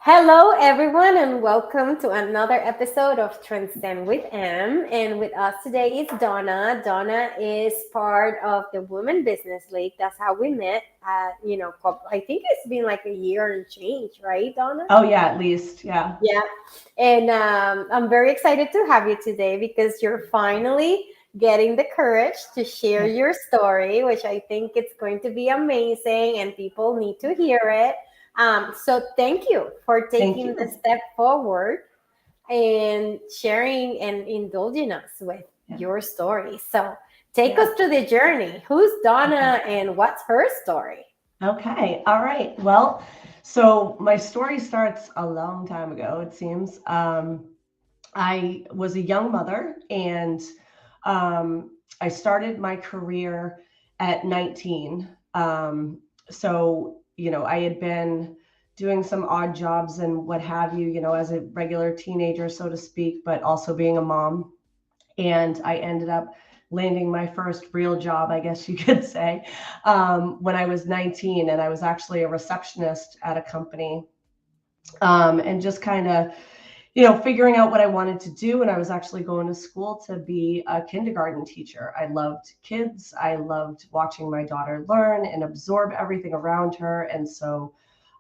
Hello, everyone, and welcome to another episode of Transcend with M. And with us today is Donna. Donna is part of the Women Business League. That's how we met. I think it's been like a year and change, right, Donna? Oh yeah, at least. Yeah. Yeah. And I'm very excited to have you today because you're finally getting the courage to share Yeah. your story, which I think it's going to be amazing and people need to hear it. So thank you for Thank taking the you. step forward and sharing and indulging us with Yeah. your story. So take us Yeah. through the journey. Who's Okay. Donna and what's her story? Okay. All right. Well, so my story starts a long time ago, it seems. I was a young mother and I started my career at 19. I had been doing some odd jobs and what have you, as a regular teenager, so to speak, but also being a mom. And I ended up landing my first real job, I guess you could say, when I was 19. And I was actually a receptionist at a company, and just kind of, figuring out what I wanted to do. And I was actually going to school to be a kindergarten teacher. I loved kids. I loved watching my daughter learn and absorb everything around her. And so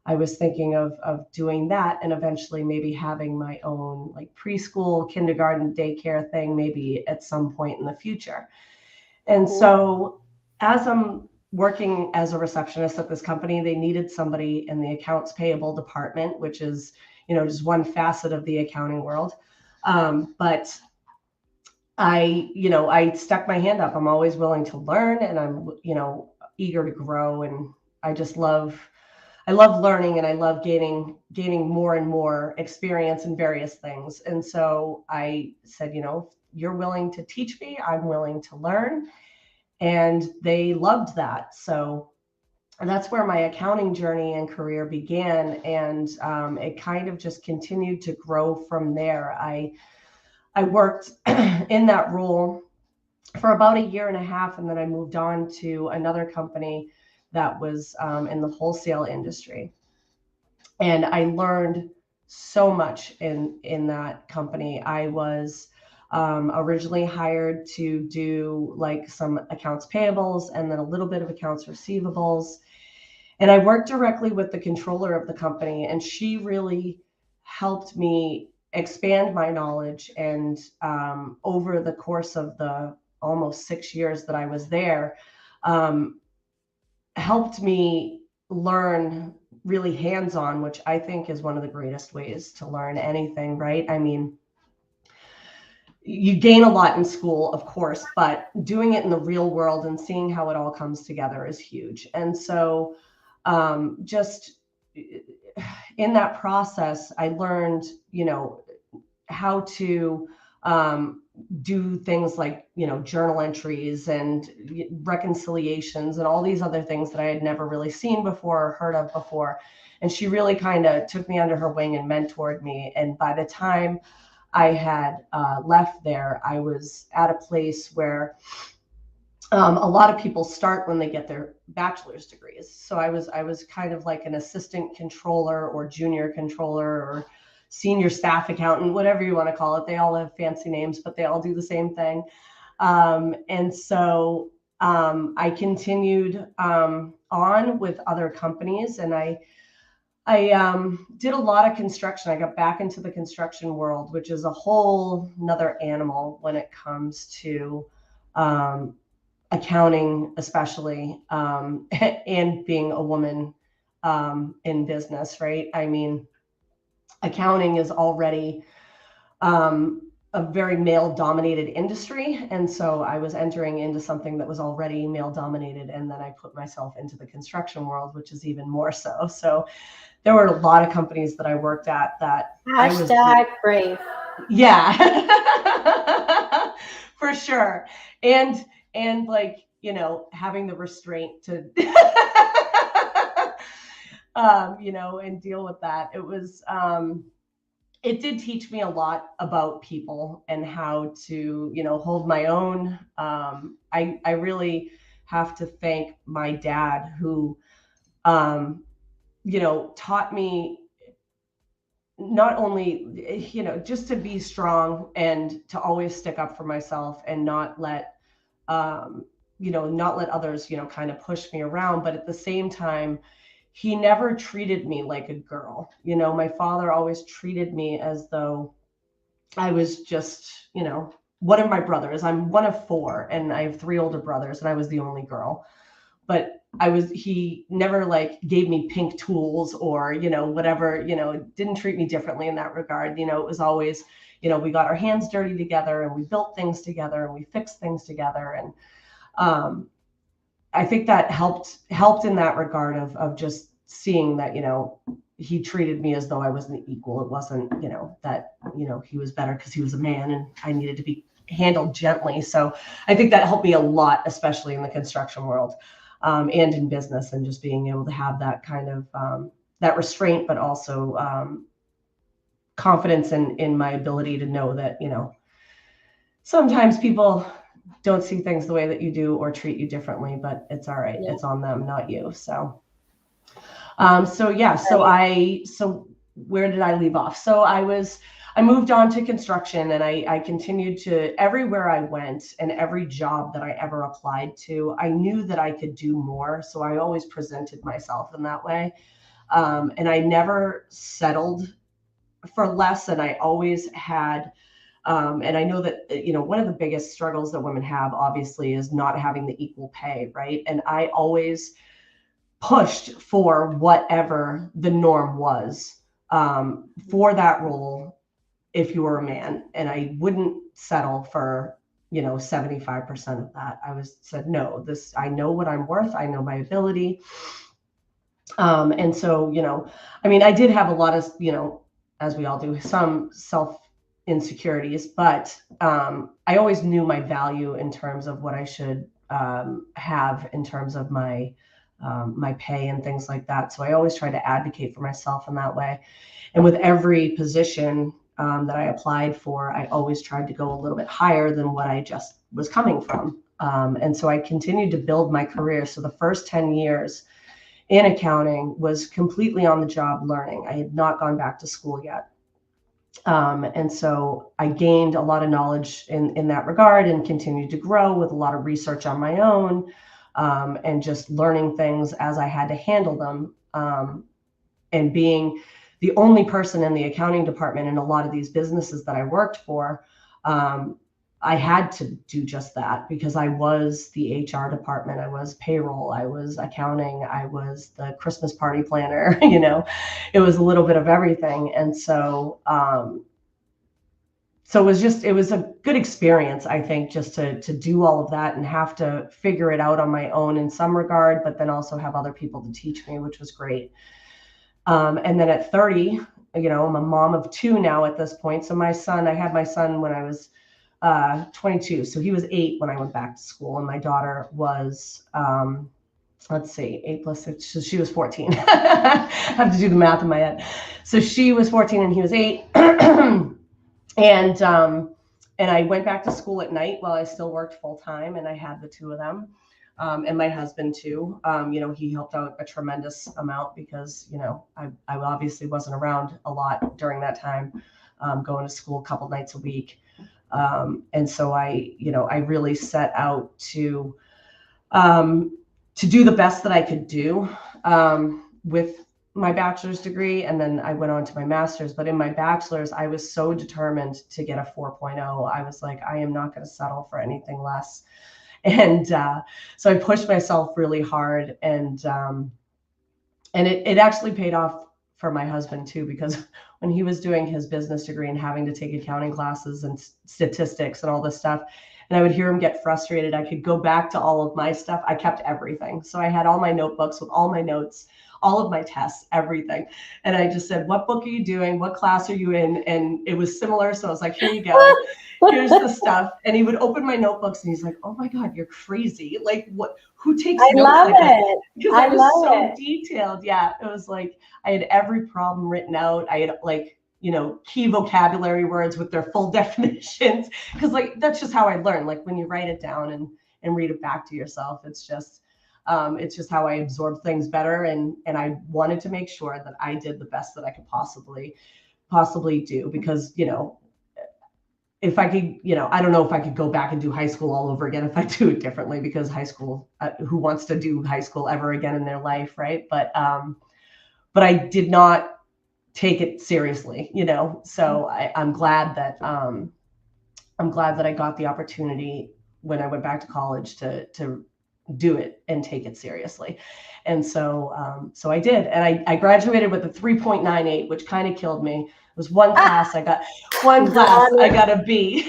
I was thinking of doing that and eventually maybe having my own like preschool, kindergarten, daycare thing, maybe at some point in the future. And Cool. so as I'm working as a receptionist at this company, they needed somebody in the accounts payable department, which is, just one facet of the accounting world. But I stuck my hand up. I'm always willing to learn and I'm, eager to grow. And I just I love learning and I love gaining more and more experience in various things. And so I said, if you're willing to teach me, I'm willing to learn. And they loved that. So that's where my accounting journey and career began. And it kind of just continued to grow from there. I worked in that role for about a year and a half, and then I moved on to another company that was in the wholesale industry. And I learned so much in that company. I was originally hired to do like some accounts payables and then a little bit of accounts receivables. And I worked directly with the controller of the company, and she really helped me expand my knowledge. And over the course of the almost 6 years that I was there, um, helped me learn really hands on, which I think is one of the greatest ways to learn anything, right? I mean, you gain a lot in school, of course, but doing it in the real world and seeing how it all comes together is huge. And so, just in that process, I learned, how to do things like, journal entries and reconciliations and all these other things that I had never really seen before or heard of before. And she really kind of took me under her wing and mentored me. And by the time I had left there, I was at a place where a lot of people start when they get their bachelor's degrees. So I was kind of like an assistant controller or junior controller or senior staff accountant, whatever you want to call it. They all have fancy names, but they all do the same thing. And so I continued on with other companies, and I did a lot of construction. I got back into the construction world, which is a whole nother animal when it comes to um, accounting, especially, and being a woman in business, right? I mean, accounting is already a very male dominated industry. And so I was entering into something that was already male dominated. And then I put myself into the construction world, which is even more so. So there were a lot of companies that I worked at that I was, Hashtag brave. yeah, for sure. And like, having the restraint to, and deal with that. It did teach me a lot about people and how to, hold my own. I really have to thank my dad who, taught me not only, just to be strong and to always stick up for myself and not let, not let others, kind of push me around. But at the same time, he never treated me like a girl. My father always treated me as though I was just, one of my brothers. I'm one of four, and I have three older brothers, and I was the only girl. But he never like gave me pink tools or, whatever, didn't treat me differently in that regard. It was always, we got our hands dirty together, and we built things together, and we fixed things together. And I think that helped in that regard of just seeing that, he treated me as though I was an equal. It wasn't, that, he was better because he was a man and I needed to be handled gently. So I think that helped me a lot, especially in the construction world, and in business, and just being able to have that kind of, that restraint, but also confidence in my ability to know that, sometimes people don't see things the way that you do or treat you differently, but it's all right. Yeah. It's on them, not you. So where did I leave off? So I moved on to construction, and I continued to, everywhere I went and every job that I ever applied to, I knew that I could do more. So I always presented myself in that way. And I never settled for less. And I always had, and I know that, one of the biggest struggles that women have, obviously, is not having the equal pay, right? And I always pushed for whatever the norm was for that role if you were a man. And I wouldn't settle for, 75% of that. I said, no, I know what I'm worth. I know my ability. And so, I did have a lot of, as we all do, some self insecurities, but I always knew my value in terms of what I should have in terms of my pay and things like that. So I always try to advocate for myself in that way. And with every position that I applied for, I always tried to go a little bit higher than what I just was coming from. And so I continued to build my career. So the first 10 years in accounting was completely on the job learning. I had not gone back to school yet. And so I gained a lot of knowledge in that regard, and continued to grow with a lot of research on my own, and just learning things as I had to handle them. And being the only person in the accounting department in a lot of these businesses that I worked for, I had to do just that, because I was the HR department, I was payroll, I was accounting, I was the Christmas party planner, it was a little bit of everything. And so, it was a good experience, I think, just to do all of that and have to figure it out on my own in some regard, but then also have other people to teach me, which was great. And then at 30, I'm a mom of two now at this point. So I had my son when I was 22. So he was 8 when I went back to school, and my daughter was, 8 plus 6. So she was 14. I have to do the math in my head. So she was 14 and he was 8. And I went back to school at night while I still worked full time, and I had the two of them. And my husband too, he helped out a tremendous amount because, I obviously wasn't around a lot during that time, going to school a couple nights a week. And so I really set out to do the best that I could do, with my bachelor's degree. And then I went on to my master's, but in my bachelor's, I was so determined to get a 4.0. I was like, I am not going to settle for anything less. And so I pushed myself really hard, and it actually paid off for my husband too, because when he was doing his business degree and having to take accounting classes and statistics and all this stuff, and I would hear him get frustrated, I could go back to all of my stuff. I kept everything. So I had all my notebooks with all my notes, all of my tests, everything. And I just said, what book are you doing? What class are you in? And it was similar. So I was like, here you go. Here's the stuff. And he would open my notebooks and he's like, oh my God, you're crazy. Like, what, who takes notes like that? Because I was so detailed. Yeah. It was like, I had every problem written out. I had key vocabulary words with their full definitions. Cause that's just how I learn. Like when you write it down and read it back to yourself, it's just how I absorb things better. And I wanted to make sure that I did the best that I could possibly possibly do, because, if I could, I don't know if I could go back and do high school all over again if I do it differently, because high school, who wants to do high school ever again in their life, right? But I did not take it seriously, So I'm glad that I got the opportunity when I went back to college to do it and take it seriously. And so I did, and I graduated with a 3.98, which kind of killed me. It was one class I got a B.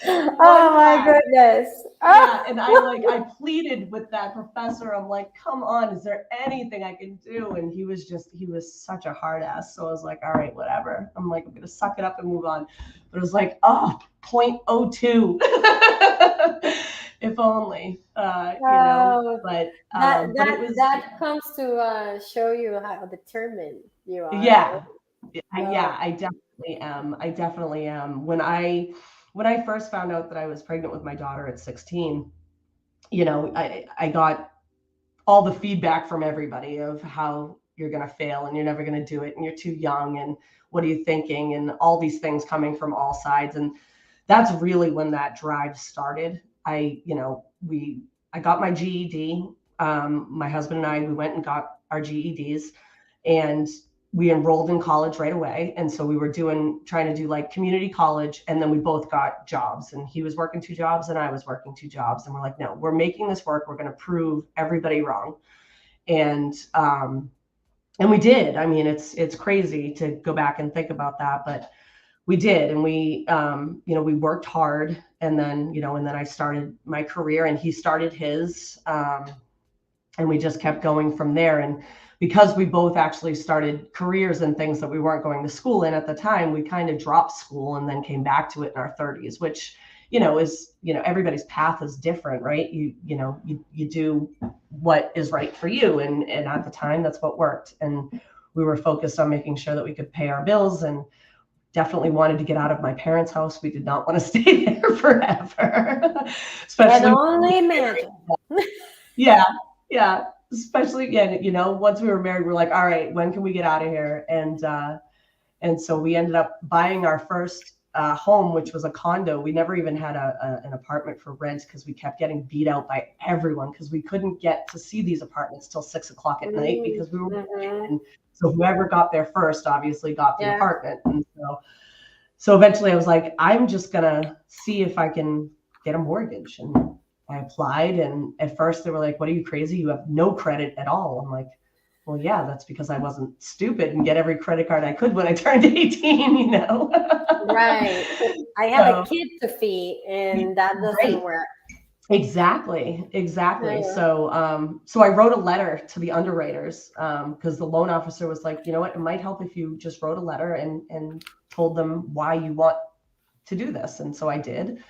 Oh my goodness. Yeah, and I pleaded with that professor. I'm like, come on, is there anything I can do? And he was such a hard ass. So I was like, all right, whatever. I'm like, I'm gonna suck it up and move on. But it was like, 0.02. If only, But that comes to show you how determined you are. Yeah, I definitely am. When I first found out that I was pregnant with my daughter at 16, I got all the feedback from everybody of how you're going to fail and you're never going to do it and you're too young and what are you thinking, and all these things coming from all sides. And that's really when that drive started. I got my GED. My husband and I, we went and got our GEDs, and we enrolled in college right away. And so we were trying to do like community college. And then we both got jobs, and he was working 2 jobs and I was working 2 jobs. And we're like, no, we're making this work. We're going to prove everybody wrong. And we did. I mean, it's crazy to go back and think about that, but we did. And we, we worked hard, and then, and then I started my career and he started his, and we just kept going from there. And because we both actually started careers and things that we weren't going to school in at the time, we kind of dropped school and then came back to it in our 30s, which, is, everybody's path is different, right? You do what is right for you. And at the time, that's what worked. And we were focused on making sure that we could pay our bills, and definitely wanted to get out of my parents' house. We did not want to stay there forever. Especially only imagine. Yeah. Especially again, once we were married, we're like, all right, when can we get out of here? And so we ended up buying our first home, which was a condo. We never even had an apartment for rent, because we kept getting beat out by everyone, because we couldn't get to see these apartments till 6 o'clock at night, because we were and so whoever got there first obviously got the apartment. And so eventually I was like, I'm just gonna see if I can get a mortgage. And I applied, and at first they were like, what are you, crazy? You have no credit at all. I'm like, well, yeah, that's because I wasn't stupid and get every credit card I could when I turned 18, Right. I have a kid to feed, and that doesn't work. Exactly. Yeah. So I wrote a letter to the underwriters, because the loan officer was like, you know what, it might help if you just wrote a letter and told them why you want to do this. And so I did.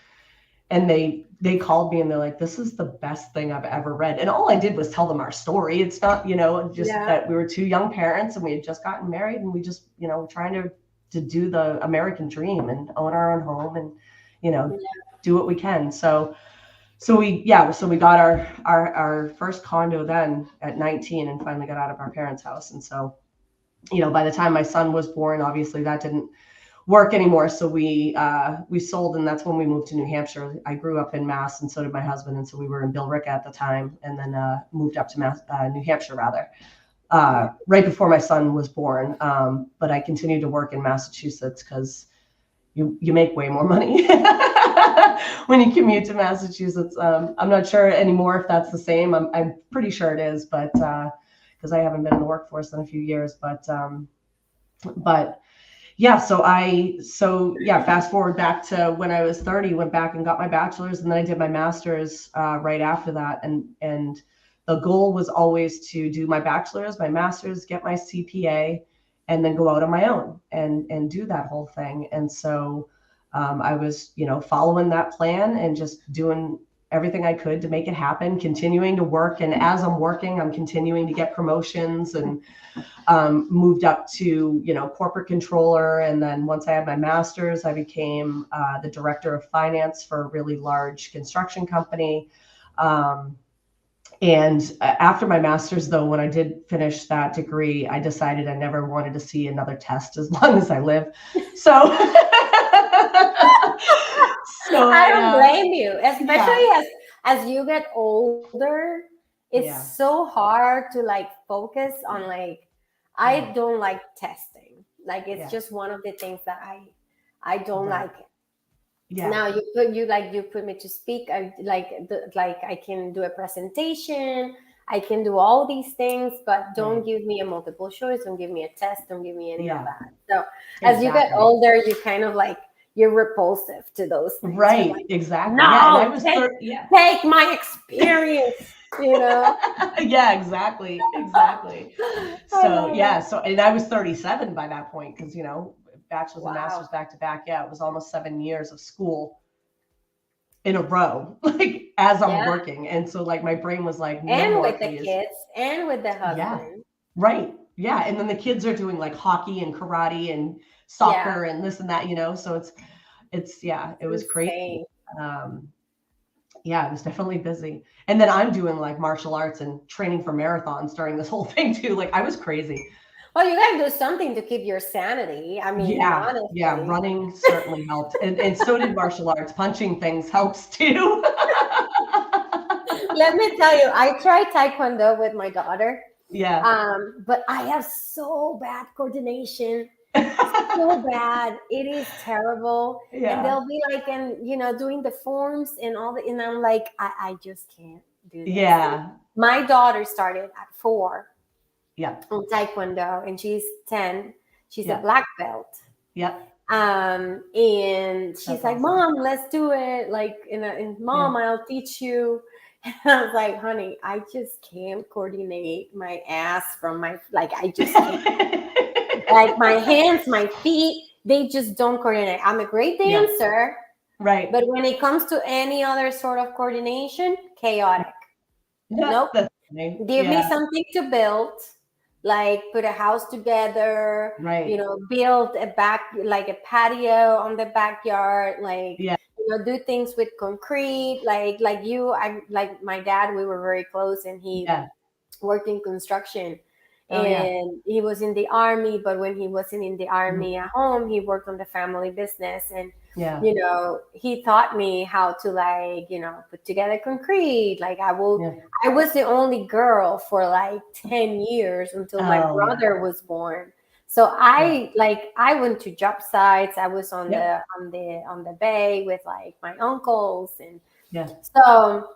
And they called me and they're like, this is the best thing I've ever read. And all I did was tell them our story. It's not, that we were 2 young parents and we had just gotten married, and we just, trying to do the American dream and own our own home and, do what we can. So we got our first condo then at 19, and finally got out of our parents' house. And so, by the time my son was born, obviously that didn't work anymore. So we sold, and that's when we moved to New Hampshire. I grew up in Mass, and so did my husband. And so we were in Billerica at the time, and then moved up to New Hampshire rather, right before my son was born. But I continued to work in Massachusetts, because you make way more money when you commute to Massachusetts. I'm not sure anymore if that's the same. I'm pretty sure it is, but because I haven't been in the workforce in a few years. But yeah, fast forward back to when I was 30, went back and got my bachelor's, and then I did my master's right after that. And the goal was always to do my bachelor's, my master's, get my CPA, and then go out on my own and do that whole thing. And so I was, following that plan and just doing everything I could to make it happen, continuing to work. And as I'm working, I'm continuing to get promotions, and moved up to, corporate controller. And then once I had my master's, I became the director of finance for a really large construction company. And after my master's, though, when I did finish that degree, I decided I never wanted to see another test as long as I live. So, so I don't I, blame you, yeah, especially as you get older. It's yeah, so hard to like focus on like I yeah, don't like testing. Like it's yeah, just one of the things that I don't right, like. yeah, Now you put me to speak. I like I can do a presentation. I can do all these things, but don't right, give me a multiple choice. Don't give me a test. Don't give me any of yeah, that. So as you get exactly. older, you kind of like you're repulsive to those things. You're Right, like, exactly. Yeah, and I no, was yeah. take my experience. You know. Yeah, exactly, exactly. I So love yeah, it. so and I was 37 by that point because bachelor's and master's Wow. back to back. Yeah, it was almost 7 years of school in a row, like as I'm Yeah, working. And so like my brain was like, no and more, with the please. kids and with the Yeah, husband. right. Yeah. And then the kids are doing like hockey and karate and Yeah, soccer and this and that, so yeah, it it's was crazy. insane. Um, yeah, it was definitely busy. And then I'm doing like martial arts and training for marathons during this whole thing too. Like I was crazy. Well, you gotta do something to keep your sanity. I mean, Yeah, yeah, honestly. running certainly helped. And so did martial arts. Punching things helps too. Let me tell you, I tried Taekwondo with my daughter, Yeah. but I have so bad coordination, so bad. It is terrible. And Yeah. they'll be like, and doing the forms and all and I'm like, I just can't do this. And Yeah. my daughter started at 4 Yeah. on Taekwondo, and she's 10. She's a Yeah. black belt. Yeah. And she's That's like, awesome. Mom, let's do it. Like, and Yeah. Mom, I'll teach you. And I was like, honey, I just can't coordinate my ass from like, I just can't. Like, my hands, my feet, they just don't coordinate. I'm a great Yeah. dancer, Right. but when it comes to any other sort of coordination, chaotic. Yeah. Nope. That's funny. Give me Yeah. something to build, like put a house together, Right. build a like a patio on the backyard, like, Yeah. do things with concrete, like I like my dad, we were very close, and he Yeah. worked in construction, Oh yeah. and he was in the army, but when he wasn't in the Mhm. army at home, he worked on the family business. And Yeah. he taught me how to, like, put together concrete. Like, Yeah. I was the only girl for like 10 years until my Oh yeah. brother was born. So Yeah. I went to job sites. I was on Yep. the bay with like my uncles. And Yeah. so,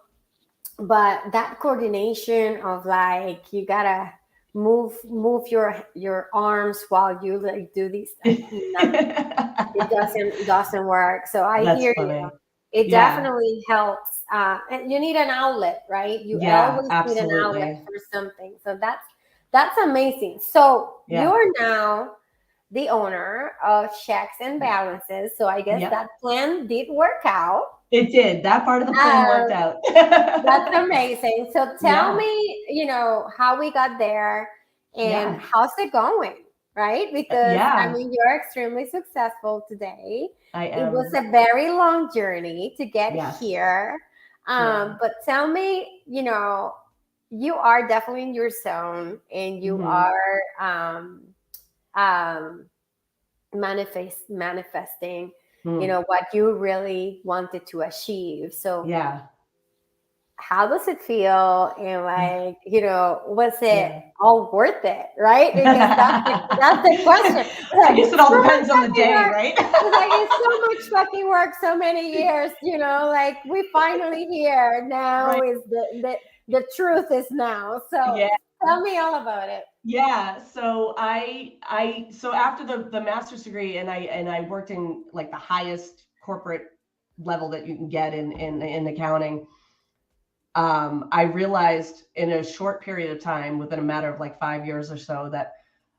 but that coordination of, like, you gotta move your arms while you like do these stuff. No, it doesn't work. So I That's hear you. funny. It Yeah. definitely helps. And you need an outlet, right? You Yeah, always need an outlet absolutely. for something. So that's amazing. So Yeah. you're now the owner of Checks and Balances. So I guess Yep. that plan did work out. It did. That part of the plan worked Um, out. that's amazing. So tell Yeah. me, how we got there and Yeah. how's it going, right? Because I Yeah. mean, you're extremely successful today. I It was am. a very long journey to get Yes. here. Yeah. But tell me, you are definitely in your zone, and you Hmm. are um, manifesting, Hmm. what you really wanted to achieve. So Yeah. how does it feel, and, like, was it Yeah. all worth it, right? Because that's the question. It's I like, guess it all so much depends on the fucking day, work. right? It's like, it's so much fucking work, so many years, like, we finally here now. Right. Is the truth is now. So Yeah. tell me all about it. Yeah. So so after the master's degree, and I worked in like the highest corporate level that you can get in accounting. I realized in a short period of time, within a matter of like 5 years or so, that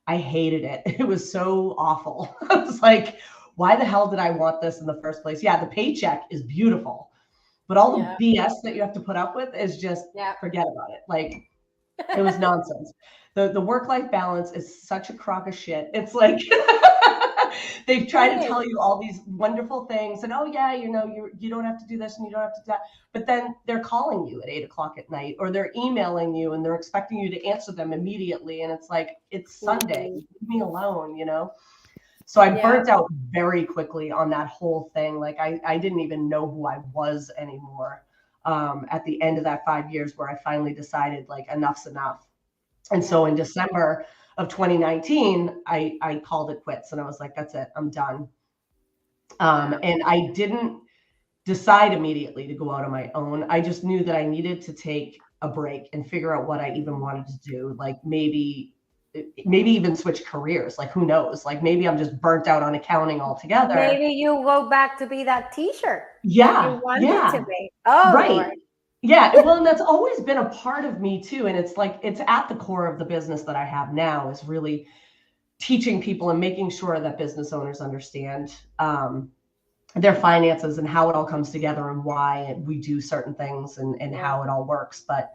I hated it. It was so awful. I was like, why the hell did I want this in the first place? Yeah, the paycheck is beautiful, but all the Yeah, BS that you have to put up with is just yeah. forget about it. Like, it was nonsense. The work-life balance is such a crock of shit. It's like They've tried to tell you all these wonderful things and, oh yeah, you don't have to do this and you don't have to do that. But then they're calling you at 8 o'clock at night, or they're emailing you and they're expecting you to answer them immediately. And it's like, it's Sunday, leave me alone, So I burnt out very quickly on that whole thing. Like I didn't even know who I was anymore at the end of that 5 years, where I finally decided like enough's enough. And so in December of 2019, I called it quits and I was like, that's it, I'm done. And I didn't decide immediately to go out on my own. I just knew that I needed to take a break and figure out what I even wanted to do. Like maybe even switch careers. Like who knows? Like maybe I'm just burnt out on accounting altogether. Maybe you go back to be that teacher. Yeah. You wanted to be. Oh, right. Lord. Yeah. Well, and that's always been a part of me too. And it's like, it's at the core of the business that I have now, is really teaching people and making sure that business owners understand their finances and how it all comes together and why we do certain things and how it all works. But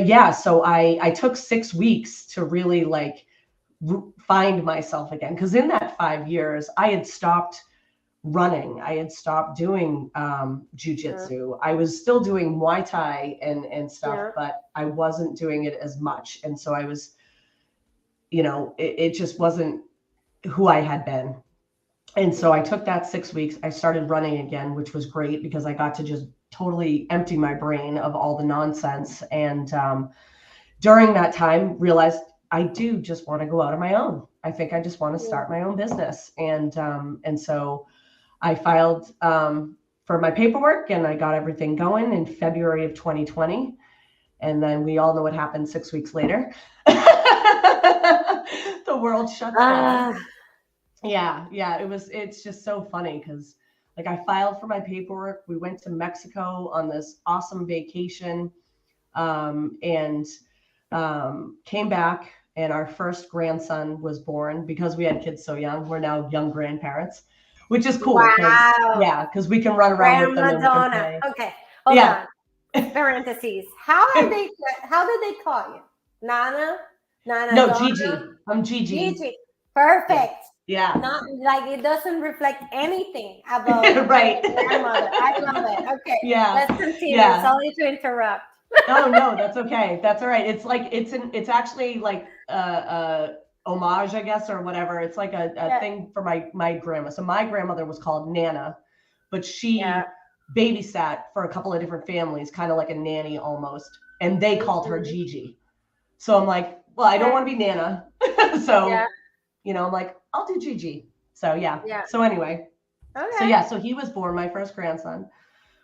yeah, so I took 6 weeks to really like find myself again. Because in that 5 years, I had stopped running. I had stopped doing jujitsu. I was still doing Muay Thai and stuff, but I wasn't doing it as much. And so I was, it just wasn't who I had been. And so I took that 6 weeks. I started running again, which was great because I got to just totally empty my brain of all the nonsense. And during that time, realized I do just want to go out on my own. I think I just want to start my own business. And so I filed for my paperwork and I got everything going in February of 2020. And then we all know what happened 6 weeks later. The world shut down. Yeah. It's just so funny because like I filed for my paperwork. We went to Mexico on this awesome vacation and came back, and our first grandson was born. Because we had kids so young, we're now young grandparents, which is cool. Wow. Because we can run around with them. And Donna. Okay, hold on. Parentheses. How did they call you? Nana? No, Donna? Gigi. I'm Gigi. Gigi. Perfect. Yeah. Not like it doesn't reflect anything about right. grandmother. I love it. Okay. Yeah. Let's continue. Sorry to interrupt. Oh no, that's okay. That's all right. It's like it's actually like homage, I guess, or whatever. It's like a thing for my grandma. So my grandmother was called Nana, but she babysat for a couple of different families, kind of like a nanny almost, and they called her Gigi. So I'm like, well, I don't want to be Nana, so I'm like, I'll do Gigi. So yeah. So anyway, so he was born. My first grandson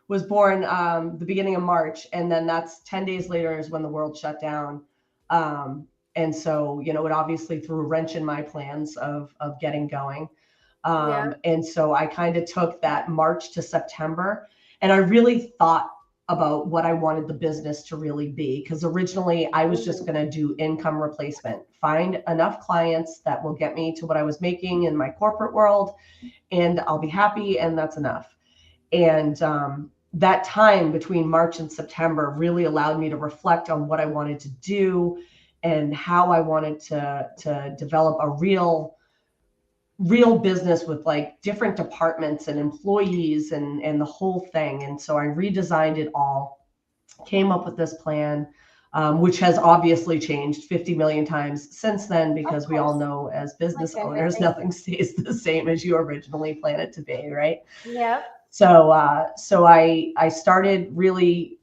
was born the beginning of March, and then that's 10 days later is when the world shut down. And so it obviously threw a wrench in my plans of getting going. And so I kind of took that March to September, and I really thought about what I wanted the business to really be. Because originally I was just going to do income replacement, find enough clients that will get me to what I was making in my corporate world, and I'll be happy, and that's enough. And that time between March and September really allowed me to reflect on what I wanted to do and how I wanted to develop a real business with like different departments and employees and the whole thing. And so I redesigned it all, came up with this plan, which has obviously changed 50 million times since then, because we all know as business owners, nothing stays the same as you originally planned it to be, right? Yeah. So I started really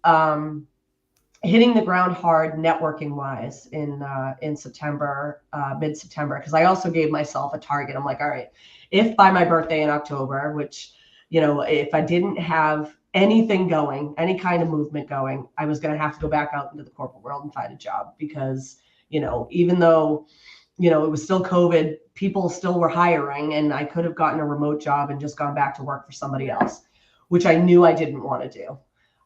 hitting the ground hard networking wise in September, mid-September, because I also gave myself a target. I'm like, all right, if by my birthday in October, which, if I didn't have anything going, any kind of movement going, I was going to have to go back out into the corporate world and find a job, because, even though, it was still COVID, people still were hiring, and I could have gotten a remote job and just gone back to work for somebody else, which I knew I didn't want to do.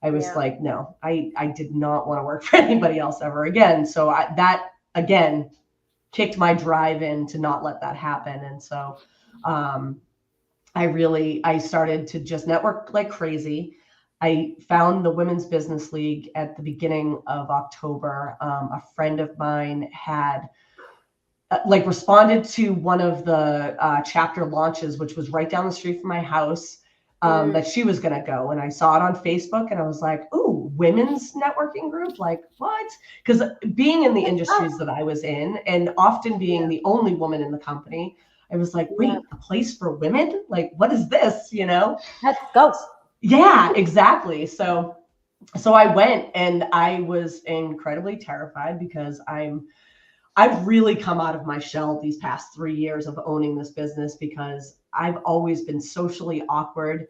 I was like, no, I did not want to work for anybody else ever again. So that again kicked my drive in to not let that happen. And so I started to just network like crazy. I found the Women's Business League at the beginning of October. A friend of mine had like responded to one of the chapter launches, which was right down the street from my house, that she was going to go. And I saw it on Facebook and I was like, ooh, women's networking group, like what? Because being in the industries that I was in and often being the only woman in the company, I was like, wait, a place for women? Like, what is this? You know? Let's go. Yeah, exactly. So I went and I was incredibly terrified because I've really come out of my shell these past 3 years of owning this business because I've always been socially awkward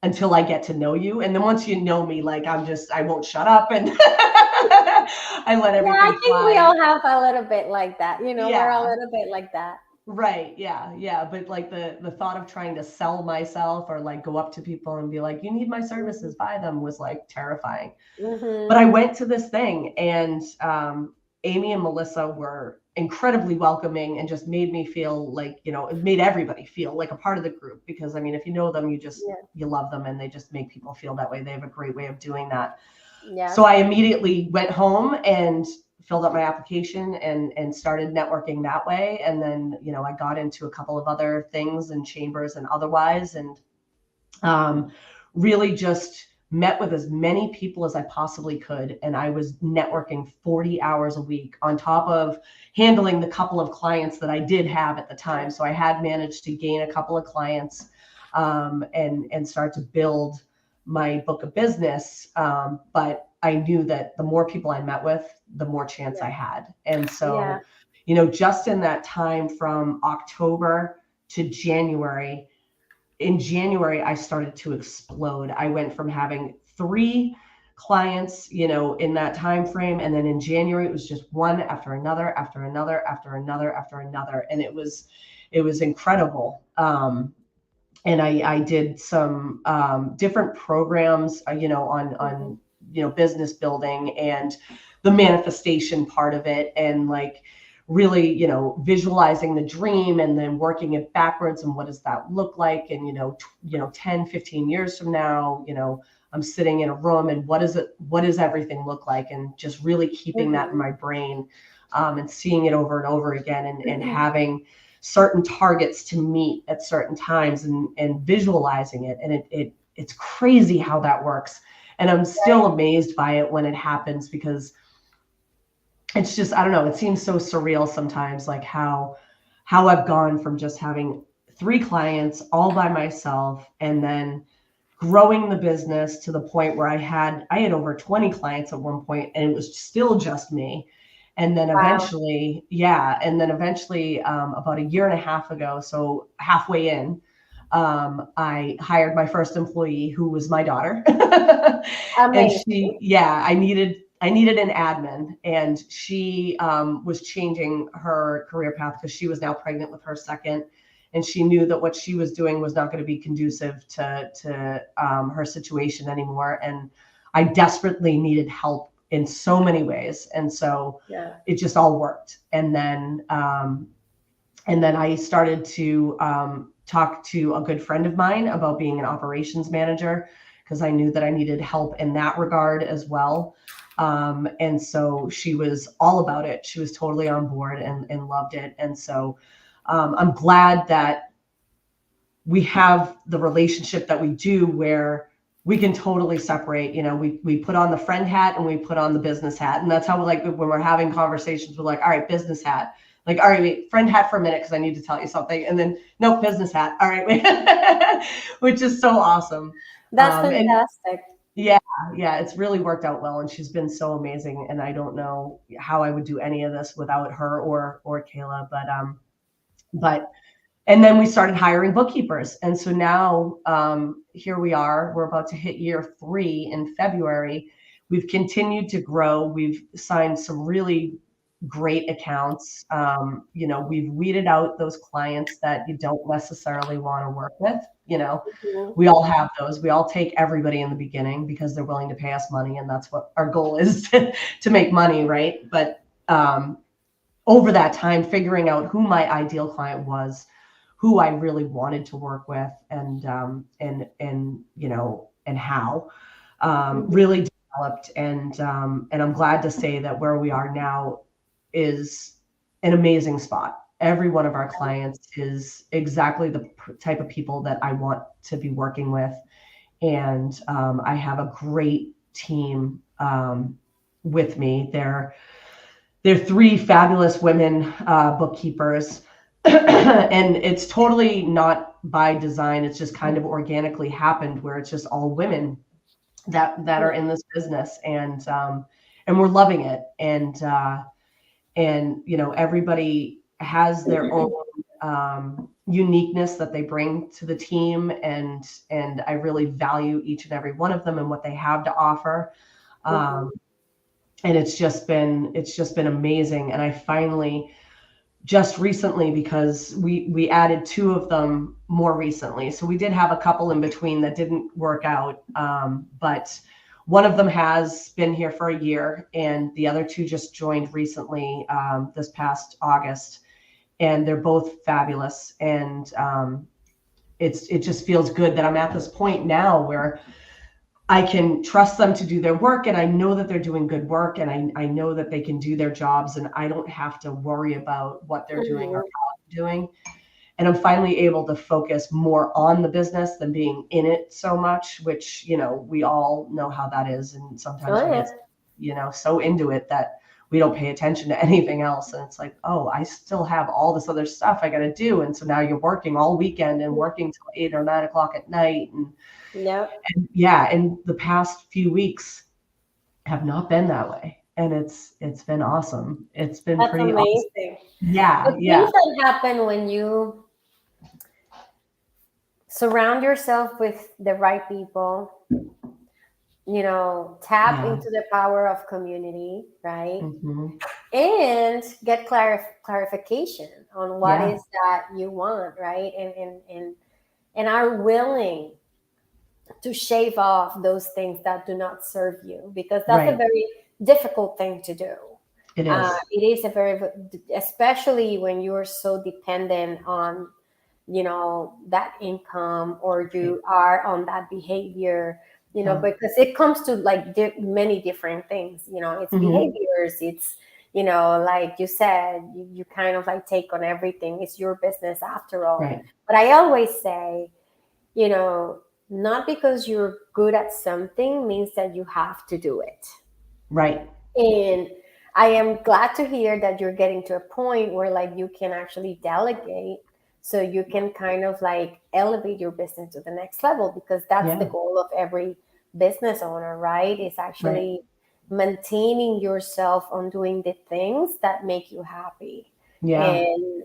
until I get to know you. And then once you know me, like I won't shut up and I let everything I think fly. we all have a little bit like that. You know, we're a Yeah. little bit like that. Right. Yeah. Yeah. But like the thought of trying to sell myself or like go up to people and be like, you need my services, buy them, was like terrifying. But I went to this thing and Amy and Melissa were incredibly welcoming and just made me feel like, you know, it made everybody feel like a part of the group because I mean, if you know them, you love them and they just make people feel that way. They have a great way of doing that. Yeah. So I immediately went home and filled out my application and started networking that way. And then, you know, I got into a couple of other things in chambers and otherwise, and really just met with as many people as I possibly could. And I was networking 40 hours a week on top of handling the couple of clients that I did have at the time. So I had managed to gain a couple of clients and start to build my book of business. But I knew that the more people I met with, the more chance I had. And so, you know, just in that time from October to January, in January, I started to explode. I went from having 3 clients, you know, in that time frame. And then in January, it was just one after another, after another, after another, after another. And it was incredible. And I did some different programs, you know, on you know, business building and the manifestation part of it, and like really, you know, visualizing the dream and then working it backwards and what does that look like, and you know 10 15 years from now, you know, I'm sitting in a room and what does everything look like, and just really keeping that in my brain and seeing it over and over again, and having certain targets to meet at certain times and visualizing it. And it's crazy how that works. And I'm still amazed by it when it happens, because it's just, I don't know, it seems so surreal sometimes, like how I've gone from just having 3 clients all by myself and then growing the business to the point where I had over 20 clients at one point, and it was still just me. And then eventually, about a year and a half ago, so halfway in, I hired my first employee, who was my daughter. And I needed an admin, and she was changing her career path because she was now pregnant with her second, and she knew that what she was doing was not going to be conducive to her situation anymore. And I desperately needed help in so many ways, and so it just all worked. And then I started to talk to a good friend of mine about being an operations manager, because I knew that I needed help in that regard as well. And so she was all about it. She was totally on board and loved it. And so I'm glad that we have the relationship that we do, where we can totally separate. You know, we put on the friend hat and we put on the business hat. And that's how, like, when we're having conversations, we're like, all right, business hat. Like, all right, wait, friend hat for a minute, because I need to tell you something. And then, nope, business hat. All right, wait. Which is so awesome. That's fantastic. Yeah, it's really worked out well, and she's been so amazing. And I don't know how I would do any of this without her or Kayla. But and then we started hiring bookkeepers, and so now here we are. We're about to hit year 3 in February. We've continued to grow. We've signed some really great accounts. You know, we've weeded out those clients that you don't necessarily want to work with. You know, we all have those. We all take everybody in the beginning because they're willing to pay us money, and that's what our goal is, to make money, right? But over that time, figuring out who my ideal client was, who I really wanted to work with, and you know, and how really developed. And I'm glad to say that where we are now is an amazing spot. every one of our clients is exactly the type of people that I want to be working with. And I have a great team with me. They're three fabulous women bookkeepers. And it's totally not by design. It's just kind of organically happened where it's just all women that are in this business, and we're loving it. And everybody has their own uniqueness that they bring to the team, and I really value each and every one of them and what they have to offer. And it's just been amazing. And I finally, just recently, because we added two of them more recently. So we did have a couple in between that didn't work out. But one of them has been here for a year, and the other two just joined recently, this past August, and they're both fabulous. And it just feels good that I'm at this point now where I can trust them to do their work, and I know that they're doing good work, and I know that they can do their jobs, and I don't have to worry about what they're doing or how they're doing. And I'm finally able to focus more on the business than being in it so much, which, we all know how that is. And sometimes we get, so into it that we don't pay attention to anything else. And it's like, oh, I still have all this other stuff I got to do. And so now you're working all weekend and working till 8 or 9 o'clock at night. And and the past few weeks have not been that way. And it's been awesome. It's been pretty amazing. Awesome. Yeah. The things that happen when you surround yourself with the right people, tap into the power of community, right? And get clarification on what is that you want, right? And are willing to shave off those things that do not serve you, because that's a very difficult thing to do. It is. It is a very, especially when you're so dependent on, that income, or you are on that behavior, because it comes to like many different things, it's behaviors, it's, like you said, you kind of like take on everything. It's your business after all. But I always say, not because you're good at something means that you have to do it. Right. And I am glad to hear that you're getting to a point where like you can actually delegate, so you can kind of like elevate your business to the next level, because that's the goal of every business owner, right? Is actually maintaining yourself on doing the things that make you happy. And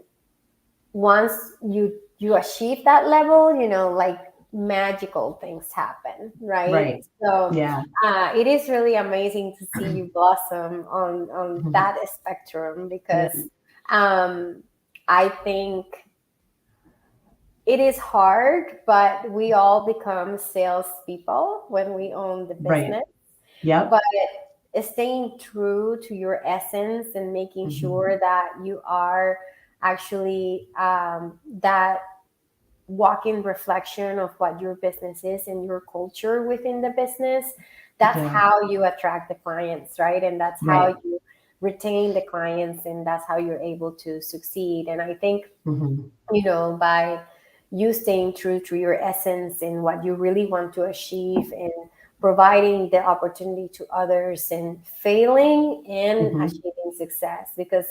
once you achieve that level, like magical things happen, right? So it is really amazing to see you blossom on that spectrum, because I think it is hard, but we all become salespeople when we own the business. But staying true to your essence and making sure that you are actually that walking reflection of what your business is and your culture within the business, that's how you attract the clients, right? And that's how you retain the clients, and that's how you're able to succeed. And I think, by you staying true to your essence and what you really want to achieve, and providing the opportunity to others, and failing and achieving success, because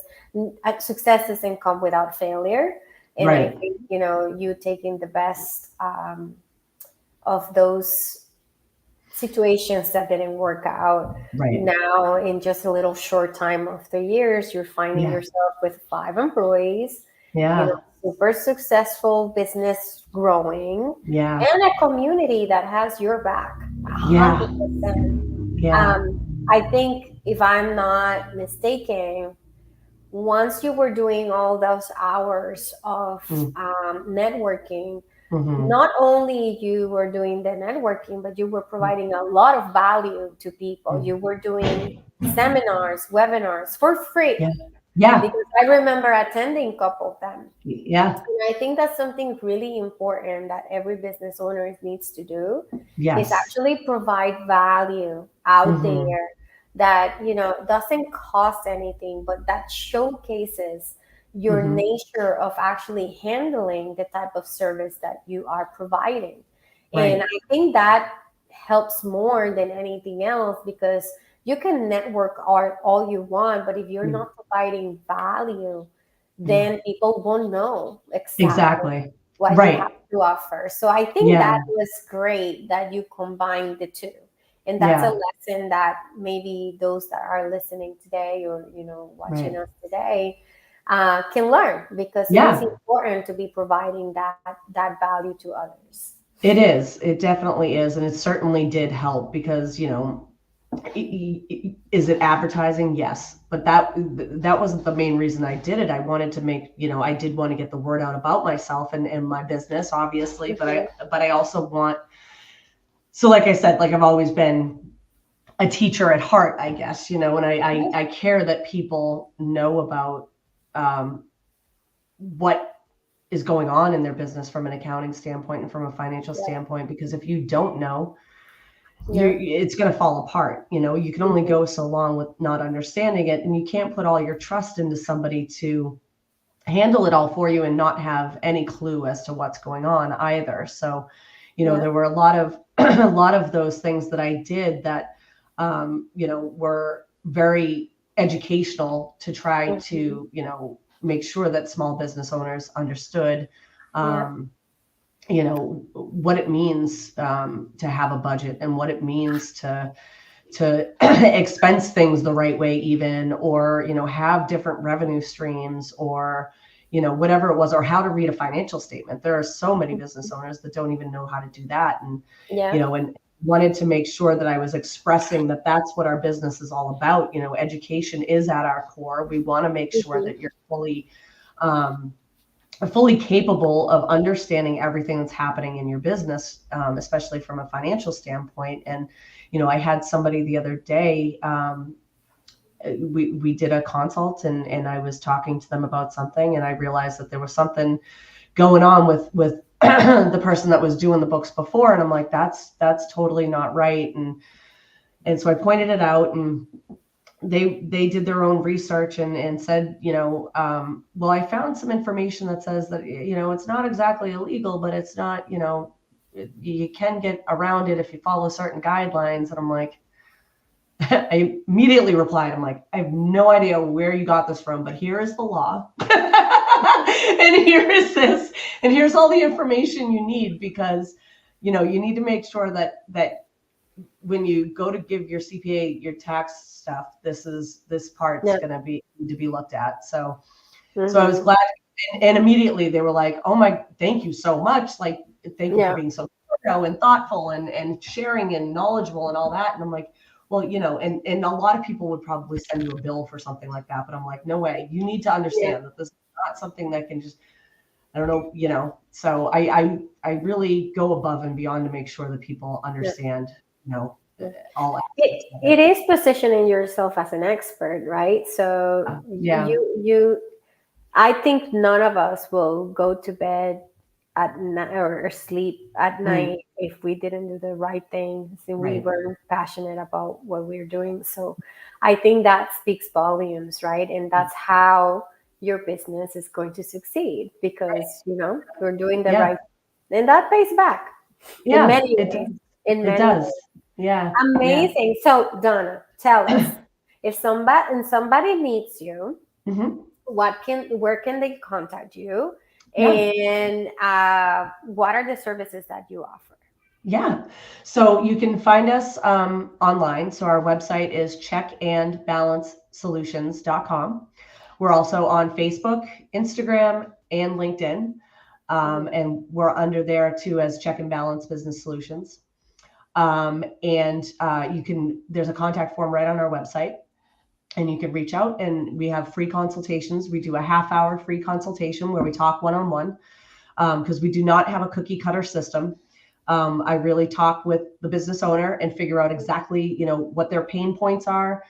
success doesn't come without failure. And I think, you taking the best of those situations that didn't work out. Now, in just a little short time of 3 years, you're finding yourself with 5 employees, super successful business growing, and a community that has your back 100%. I think, if I'm not mistaken, once you were doing all those hours of networking, not only you were doing the networking, but you were providing a lot of value to people. You were doing seminars, webinars for free. Because I remember attending a couple of them. And I think that's something really important that every business owner needs to do, is actually provide value out there that, doesn't cost anything, but that showcases your nature of actually handling the type of service that you are providing. And Right. I think that helps more than anything else, because you can network all you want, but if you're Mm. not providing value, Yeah. then people won't know exactly Exactly. what you have Right. to offer. So I think that Yeah. was great that you combined the two. And that's a Yeah. lesson that maybe those that are listening today, or watching Right. us today, can learn, because it is Yeah. important to be providing that value to others. It is. It definitely is. And it certainly did help because, is it advertising? Yes. But that wasn't the main reason I did it. I wanted to make, I did want to get the word out about myself and my business, obviously, but Mhm. I also want, so like I said, like I've always been a teacher at heart, I guess, and I care that people know about um, what is going on in their business from an accounting standpoint and from a financial Yeah. standpoint, because if you don't know, Yeah. it's going to fall apart. You can only Mhm. go so long with not understanding it, and you can't put all your trust into somebody to handle it all for you and not have any clue as to what's going on either. So, Yeah. there were a lot of a lot of those things that I did that were very educational to try Mhm. to, make sure that small business owners understood Yeah. um, what it means to have a budget, and what it means to expense things the right way, even, or have different revenue streams, or whatever it was, or how to read a financial statement. There are so many business owners that don't even know how to do that, and Yeah. and wanted to make sure that I was expressing that that's what our business is all about. Education is at our core. We want to make sure Mhm. that you're um, fully capable of understanding everything that's happening in your business, especially from a financial standpoint. And I had somebody the other day. We did a consult, and I was talking to them about something, and I realized that there was something going on with the person that was doing the books before, and I'm like, that's totally not right. And so I pointed it out, and they did their own research, and said, well, I found some information that says that, it's not exactly illegal, but it's not, you can get around it if you follow certain guidelines. And I'm like, I immediately replied, I'm like, I have no idea where you got this from, but here is the law. And here is this, and here's all the information you need, because, you need to make sure that when you go to give your CPA your tax stuff, this part's Yeah. going to need to be looked at. So I was Mhm. glad, and immediately they were like, "Oh my, thank you so much! Like, thank you for Yeah. being so thorough and thoughtful and sharing and knowledgeable and all that." And I'm like, "Well, and a lot of people would probably send you a bill for something like that, but I'm like, no way. You need to Yeah. understand that this is not something that can just, I don't know, So I really go above and beyond to make sure that people Yeah. understand, you know, Yeah. all It, aspects of it it. is positioning yourself as an expert, right? So Yeah, I think none of us will go to bed at night or sleep at mm, night if we didn't do the right things and we right. weren't passionate about what we're doing. So I think that speaks volumes, right? And that's how your business is going to succeed, because you're doing the Yeah, right, and that pays back in yeah, many it ways. does. In It many does. ways. Yeah, yeah. Amazing. So Donna, tell us, if somebody needs you, Hmm. where can they contact you, Yeah, and what are the services that you offer? yeah. So you can find us online. So our website is checkandbalancesolutions.com. We're also on Facebook, Instagram, and LinkedIn. And we're under there too as Check and Balance Business Solutions. And there's a contact form right on our website, and you can reach out, and we have free consultations. We do a half-hour free consultation where we talk one-on-one, because we do not have a cookie cutter system. I really talk with the business owner and figure out exactly, what their pain points are,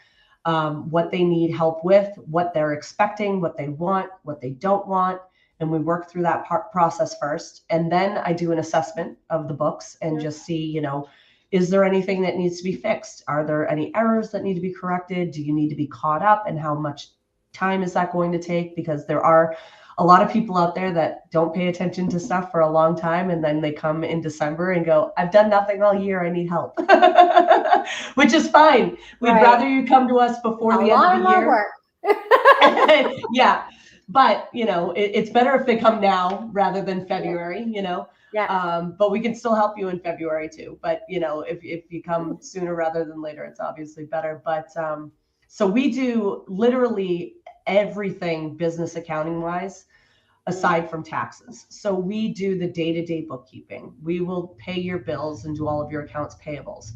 what they need help with, what they're expecting, what they want, what they don't want. And we work through that process first. And then I do an assessment of the books and Yeah. just see, is there anything that needs to be fixed? Are there any errors that need to be corrected? Do you need to be caught up? And how much time is that going to take? Because there are a lot of people out there that don't pay attention to stuff for a long time, and then they come in December and go, I've done nothing all year, I need help. Which is fine. We'd rather you come to us before the end of the year. Work. Yeah. But, it's better if they come now rather than February, Yeah. But we can still help you in February too. But, if you come sooner rather than later, it's obviously better. But so we do literally everything business accounting wise, aside from taxes. So we do the day-to-day bookkeeping. We will pay your bills and do all of your accounts payables.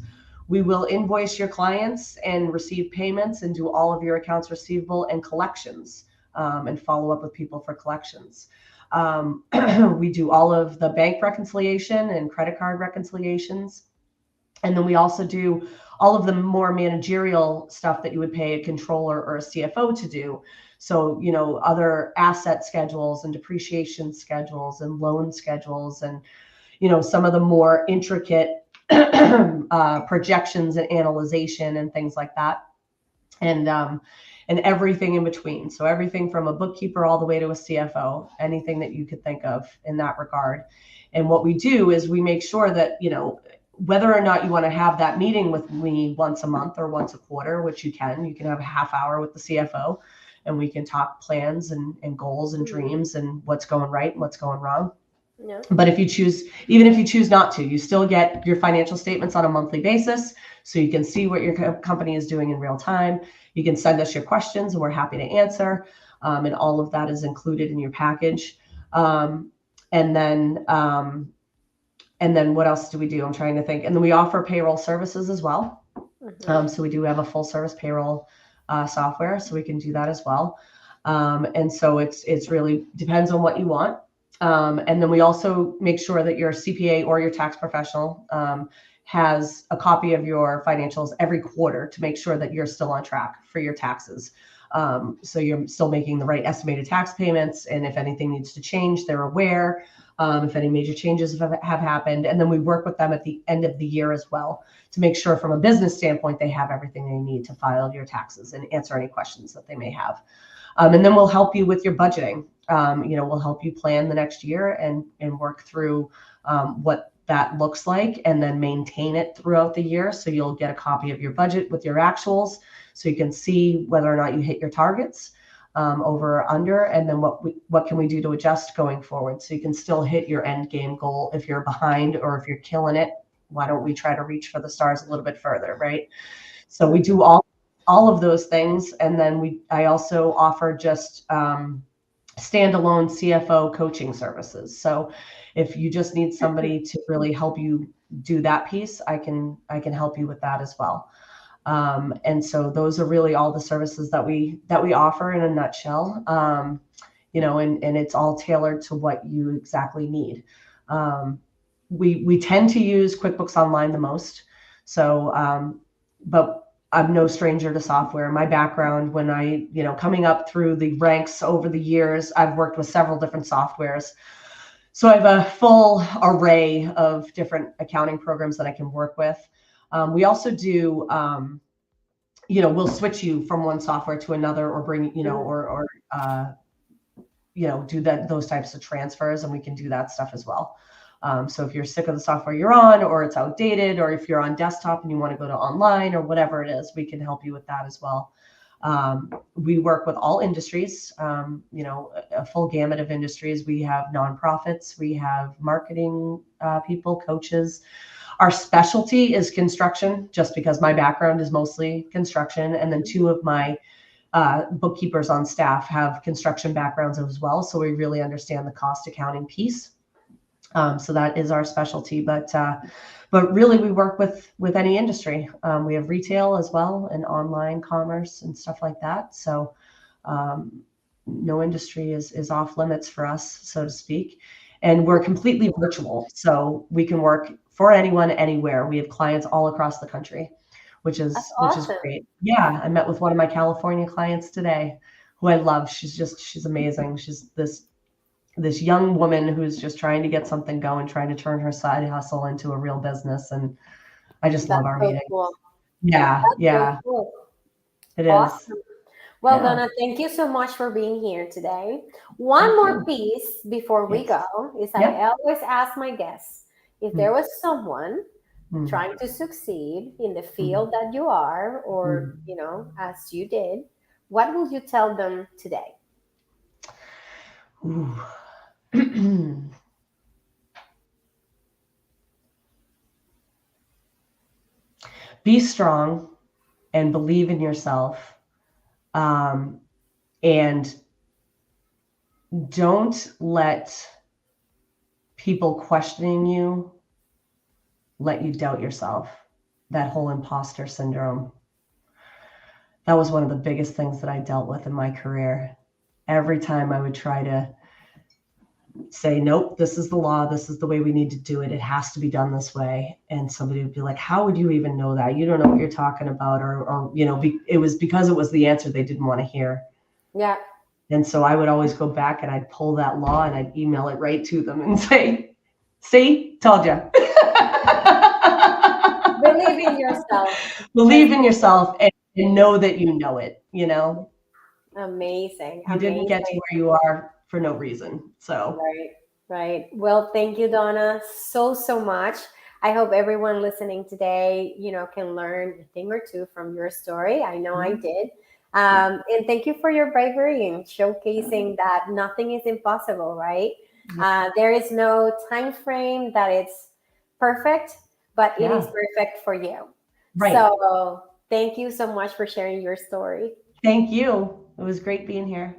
We will invoice your clients and receive payments and do all of your accounts receivable and collections, and follow up with people for collections. We do all of the bank reconciliation and credit card reconciliations. And then we also do all of the more managerial stuff that you would pay a controller or a CFO to do. So, other asset schedules and depreciation schedules and loan schedules and, some of the more intricate projections and analyzation and things like that. And everything in between. So everything from a bookkeeper all the way to a CFO, anything that you could think of in that regard. And what we do is we make sure that, whether or not you want to have that meeting with me once a month or once a quarter, which you can have a half hour with the CFO and we can talk plans and goals and dreams and what's going right and what's going wrong. Yeah. But even if you choose not to, you still get your financial statements on a monthly basis. So you can see what your company is doing in real time. You can send us your questions and we're happy to answer. And all of that is included in your package. And then what else do we do? I'm trying to think. And then we offer payroll services as well. Mm-hmm. So we do have a full service payroll software, so we can do that as well. And so it's really depends on what you want. And then we also make sure that your CPA or your tax professional has a copy of your financials every quarter to make sure that you're still on track for your taxes. So you're still making the right estimated tax payments. And if anything needs to change, they're aware. If any major changes have happened. And then we work with them at the end of the year as well to make sure from a business standpoint, they have everything they need to file your taxes and answer any questions that they may have. And then we'll help you with your budgeting. We'll help you plan the next year and work through what that looks like and then maintain it throughout the year. So you'll get a copy of your budget with your actuals so you can see whether or not you hit your targets over or under, and then what can we do to adjust going forward so you can still hit your end game goal. If you're behind or if you're killing it, why don't we try to reach for the stars a little bit further, right? So we do all of those things. And then I also offer just standalone CFO coaching services. So if you just need somebody to really help you do that piece, I can help you with that as well. And so those are really all the services that we offer in a nutshell. And it's all tailored to what you exactly need. We tend to use QuickBooks Online the most. So, but I'm no stranger to software. My background, when coming up through the ranks over the years, I've worked with several different softwares. So I have a full array of different accounting programs that I can work with. We also do, we'll switch you from one software to another or bring, do those types of transfers, and we can do that stuff as well. So if you're sick of the software you're on, or it's outdated, or if you're on desktop and you want to go to online or whatever it is, we can help you with that as well. We work with all industries, a full gamut of industries. We have nonprofits, we have marketing people, coaches. Our specialty is construction, just because my background is mostly construction. And then two of my bookkeepers on staff have construction backgrounds as well. So we really understand the cost accounting piece. So that is our specialty, but really we work with any industry. We have retail as well and online commerce and stuff like that. So no industry is off limits for us, so to speak. And we're completely virtual. So we can work for anyone, anywhere. We have clients all across the country, which is great. Yeah. I met with one of my California clients today who I love. She's amazing. She's this young woman who's just trying to get something going, trying to turn her side hustle into a real business. And I just love our meeting. Cool. Yeah. That's yeah. so cool. It Awesome. is. Well, Yeah. Donna, thank you so much for being here today. One Thank more you. piece before we Yes. go is I Yeah. always ask my guests if there Mm, was someone mm, trying to succeed in the mm, field that you are, or, mm. as you did, what would you tell them today? Ooh. Be strong and believe in yourself. And don't let people questioning you let you doubt yourself. That whole imposter syndrome. That was one of the biggest things that I dealt with in my career. Every time I would try to say, nope, this is the law. This is the way we need to do it. It has to be done this way. And somebody would be like, how would you even know that? You don't know what you're talking about. Or it was because it was the answer they didn't want to hear. Yeah. And so I would always go back and I'd pull that law and I'd email it right to them and say, see, told you. Believe in yourself. Believe in yourself and know that you know it, Amazing. You didn't get to Amazing. where you are for no reason. So Right. Right. Well, thank you, Donna, so, so much. I hope everyone listening today, can learn a thing or two from your story. I know I did. And thank you for your bravery and showcasing that nothing is impossible, right? There is no time frame that it's perfect, but it is yeah, perfect for you. right. So thank you so much for sharing your story. Thank you. It was great being here.